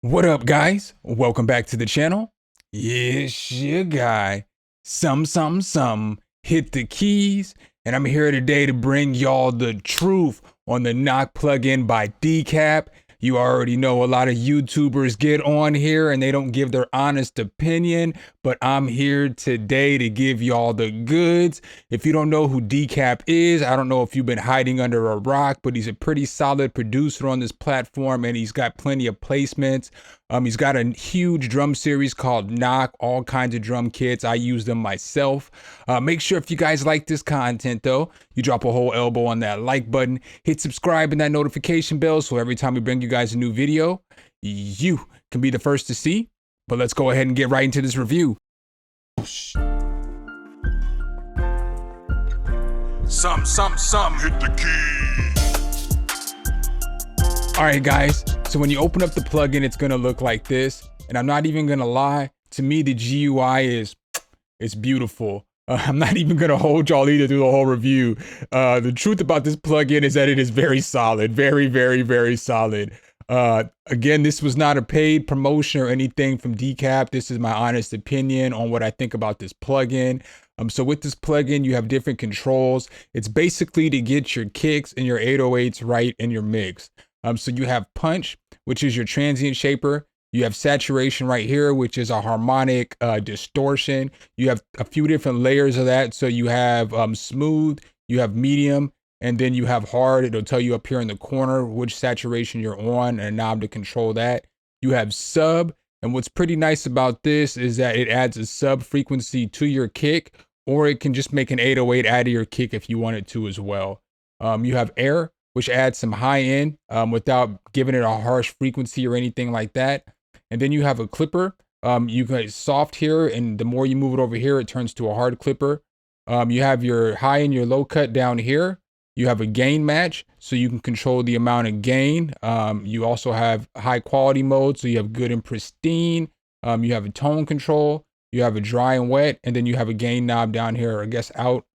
What up, guys? Welcome back to the channel. It's your guy, Hit the keys, and I'm here today to bring y'all the truth on the knock plugin by Decap. You already know a lot of YouTubers get on here and they don't give their honest opinion, but I'm here today to give y'all the goods. If you don't know who Decap is, I don't know if you've been hiding under a rock, but he's a pretty solid producer on this platform and he's got plenty of placements. He's got a huge drum series called Knock, all kinds of drum kits. I use them myself. Make sure if you guys like this content though, you drop a whole elbow on that like button, hit subscribe and that notification bell so every time we bring you guys a new video, you can be the first to see. But let's go ahead and get right into this review. Hit the key. All right, guys. So when you open up the plugin, it's gonna look like this. And I'm not even gonna lie, to me, the GUI it's beautiful. I'm not even gonna hold y'all either through the whole review. The truth about this plugin is that it is very solid, very solid. Again, this was not a paid promotion or anything from Decap. This is my honest opinion on what I think about this plugin. So with this plugin, you have different controls. It's basically to get your kicks and your 808s right in your mix. So you have punch, which is your transient shaper. You have saturation right here, which is a harmonic distortion. You have a few different layers of that. So you have smooth, you have medium, and then you have hard. It'll tell you up here in the corner which saturation you're on and a knob to control that. You have sub, and what's pretty nice about this is that it adds a sub frequency to your kick, or it can just make an 808 out of your kick if you want it to as well. You have air, which adds some high end without giving it a harsh frequency or anything like that. And then you have a clipper. You got soft here, and the more you move it over here, it turns to a hard clipper. You have your high and your low cut down here. You have a gain match, so you can control the amount of gain. You also have high quality mode, so you have good and pristine. You have a tone control. You have a dry and wet, and then you have a gain knob down here, I guess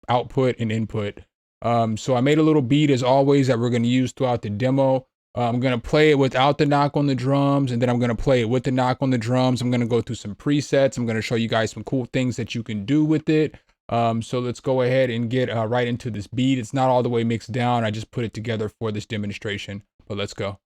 output and input. So I made a little beat as always that we're going to use throughout the demo. I'm going to play it without the knock on the drums, and then I'm going to play it with the knock on the drums. I'm going to go through some presets. I'm going to show you guys some cool things that you can do with it. So let's go ahead and get right into this beat. It's not all the way mixed down. I just put it together for this demonstration, but let's go.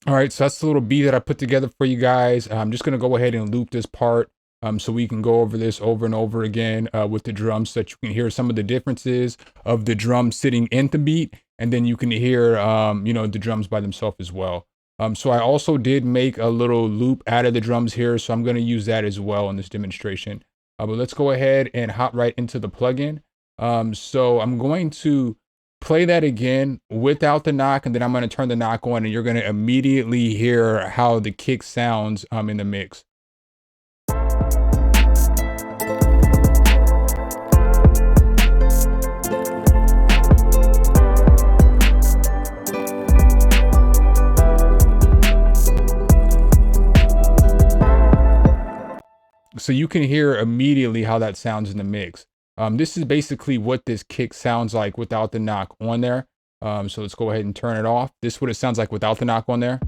All right, so that's the little beat that I put together for you guys. I'm just gonna go ahead and loop this part so we can go over this over and over again with the drums so that you can hear some of the differences of the drum sitting in the beat, and then you can hear, the drums by themselves as well. So I also did make a little loop out of the drums here, so I'm gonna use that as well in this demonstration. But let's go ahead and hop right into the plugin. So I'm going to play that again without the knock, and then I'm going to turn the knock on, and you're going to immediately hear how the kick sounds in the mix. So you can hear immediately how that sounds in the mix. This is basically what this kick sounds like without the knock on there. So let's go ahead and turn it off. This is what it sounds like without the knock on there.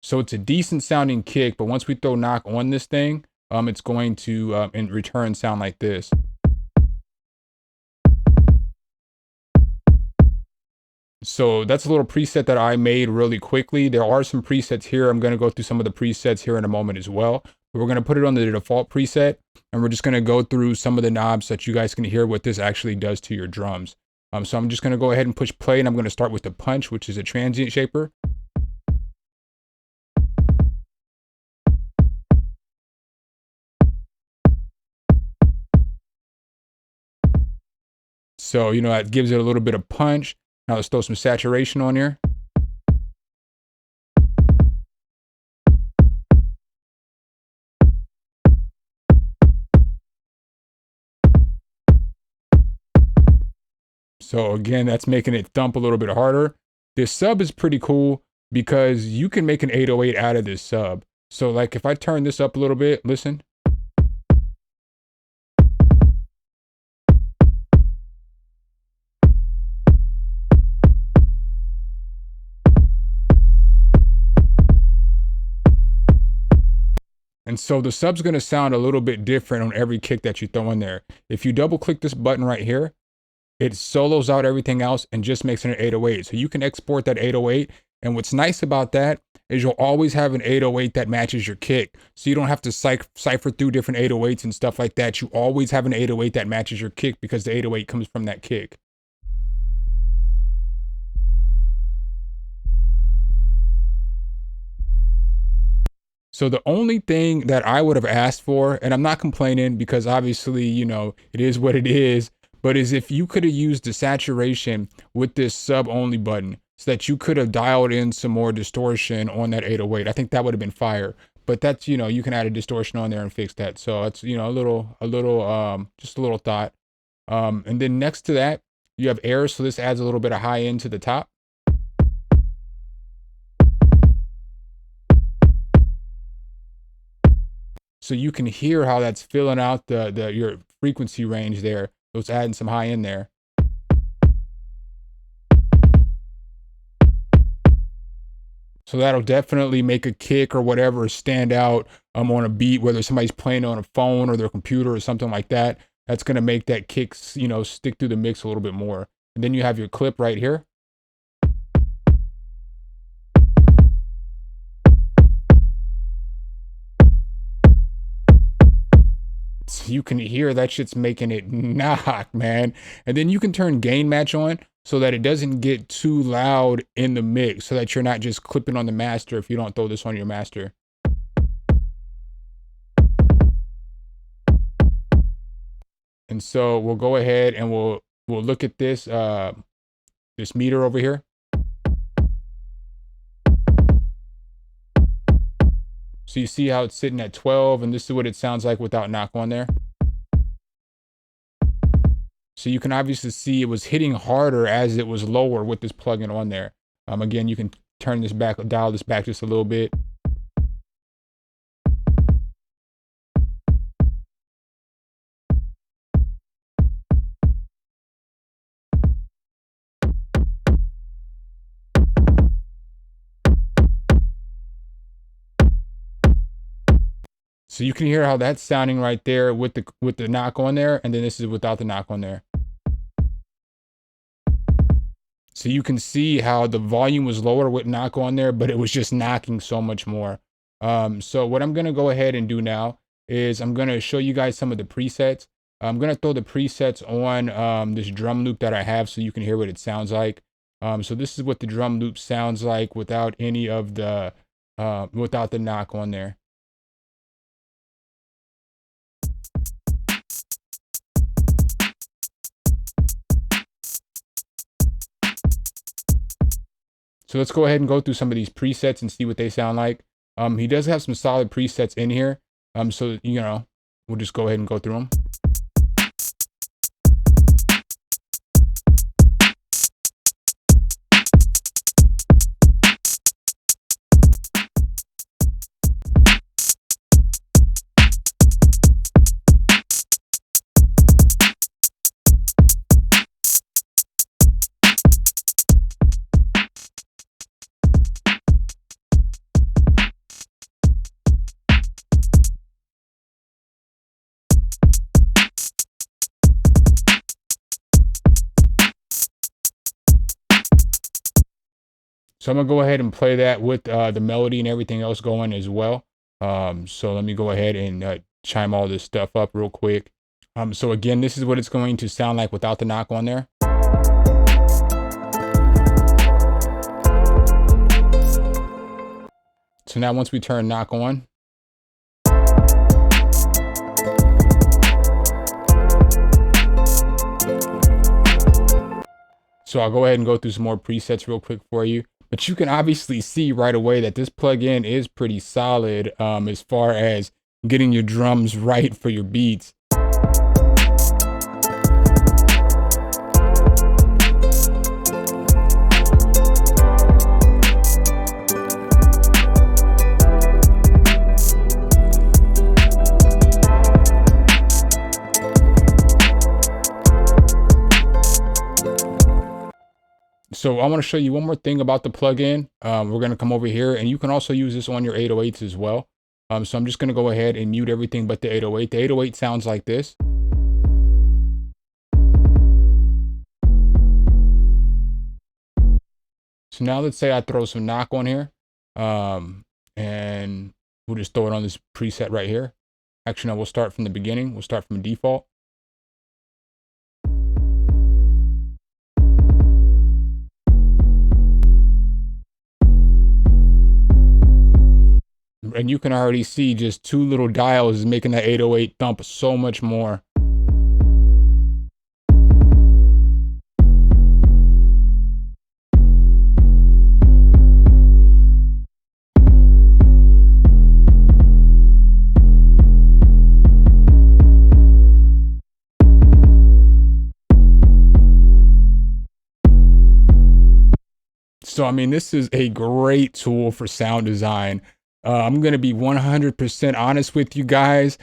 So it's a decent sounding kick, but once we throw knock on this thing, it's going to in return sound like this. So that's a little preset that I made really quickly. There are some presets here. I'm going to go through some of the presets here in a moment as well. We're going to put it on the default preset, and we're just going to go through some of the knobs so that you guys can hear what this actually does to your drums. So I'm just going to go ahead and push play, and I'm going to start with the punch, which is a transient shaper. So, you know, that gives it a little bit of punch. Now let's throw some saturation on here. So again, that's making it thump a little bit harder. This sub is pretty cool because you can make an 808 out of this sub. So like if I turn this up a little bit, listen. And so the sub's gonna sound a little bit different on every kick that you throw in there. If you double click this button right here, it solos out everything else and just makes it an 808. So you can export that 808. And what's nice about that is you'll always have an 808 that matches your kick. So you don't have to cipher through different 808s and stuff like that. You always have an 808 that matches your kick because the 808 comes from that kick. So the only thing that I would have asked for, and I'm not complaining because obviously, you know, it is what it is, but is if you could have used the saturation with this sub only button so that you could have dialed in some more distortion on that 808. I think that would have been fire. But that's, you know, you can add a distortion on there and fix that. So it's, you know, just a little thought. And then next to that, you have air. So this adds a little bit of high end to the top. So you can hear how that's filling out your frequency range there. So it's adding some high end there. So that'll definitely make a kick or whatever stand out on a beat, whether somebody's playing on a phone or their computer or something like that. That's gonna make that kick, you know, stick through the mix a little bit more. And then you have your clip right here. So you can hear that shit's making it knock, man. And then you can turn gain match on so that it doesn't get too loud in the mix, so that you're not just clipping on the master if you don't throw this on your master. And so we'll go ahead and we'll look at this this meter over here. So you see how it's sitting at 12, and this is what it sounds like without knock on there. So you can obviously see it was hitting harder as it was lower with this plugin on there. Again, you can turn this back, dial this back just a little bit. So you can hear how that's sounding right there with the knock on there, and then this is without the knock on there. So you can see how the volume was lower with knock on there, but it was just knocking so much more. So what I'm gonna go ahead and do now is I'm gonna show you guys some of the presets. I'm gonna throw the presets on this drum loop that I have so you can hear what it sounds like. So this is what the drum loop sounds like without any of the, without the knock on there. So let's go ahead and go through some of these presets and see what they sound like. He does have some solid presets in here. So, you know, we'll just go ahead and go through them. So I'm gonna go ahead and play that with the melody and everything else going as well. So let me go ahead and chime all this stuff up real quick. So again, this is what it's going to sound like without the knock on there. So now once we turn knock on, so I'll go ahead and go through some more presets real quick for you. But you can obviously see right away that this plugin is pretty solid as far as getting your drums right for your beats. So I want to show you one more thing about the plugin. We're going to come over here, and you can also use this on your 808s as well. So I'm just going to go ahead and mute everything but the 808. The 808 sounds like this. So now let's say I throw some knock on here, and we'll just throw it on this preset right here. Actually, no, we'll start from the beginning. We'll start from default. And you can already see just two little dials is making that 808 thump so much more. So, I mean, this is a great tool for sound design. I'm going to be 100% honest with you guys.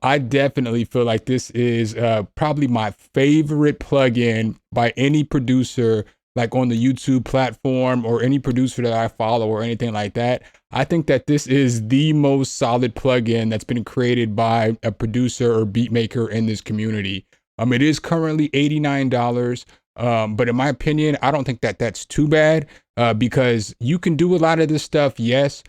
I definitely feel like this is probably my favorite plugin by any producer, like on the YouTube platform or any producer that I follow or anything like that. I think that this is the most solid plugin that's been created by a producer or beat maker in this community. It is currently $89. But in my opinion, I don't think that that's too bad because you can do a lot of this stuff, yes,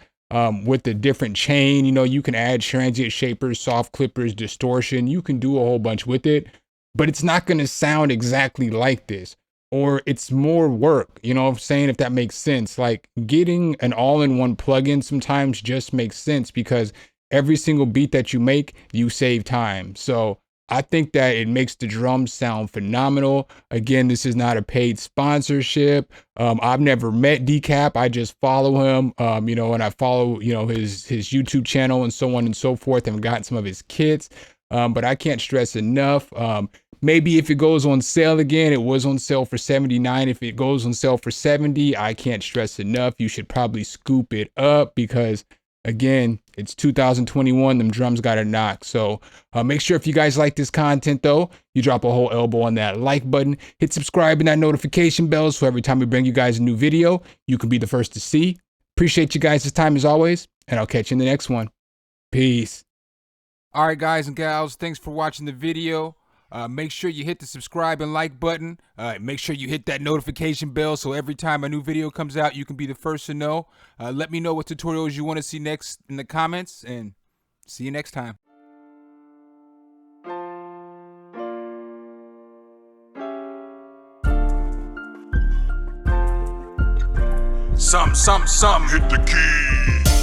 with the different chain. You know, you can add transient shapers, soft clippers, distortion. You can do a whole bunch with it, but it's not going to sound exactly like this, or it's more work, you know what I'm saying, if that makes sense. Like getting an all-in-one plugin sometimes just makes sense because every single beat that you make, you save time. So I think that it makes the drums sound phenomenal. Again, this is not a paid sponsorship. I've never met Decap. I just follow him, you know, and I follow, you know, his YouTube channel and so on and so forth, and gotten some of his kits. But I can't stress enough. Maybe if it goes on sale again, it was on sale for $79. If it goes on sale for $70, I can't stress enough. You should probably scoop it up because, again, it's 2021. Them drums got to knock. So make sure if you guys like this content, though, you drop a whole elbow on that like button. Hit subscribe and that notification bell so every time we bring you guys a new video, you can be the first to see. Appreciate you guys' time as always, and I'll catch you in the next one. Peace. All right, guys and gals, thanks for watching the video. Make sure you hit the subscribe and like button. Make sure you hit that notification bell so every time a new video comes out, you can be the first to know. Let me know what tutorials you want to see next in the comments, and see you next time. Some, hit the key.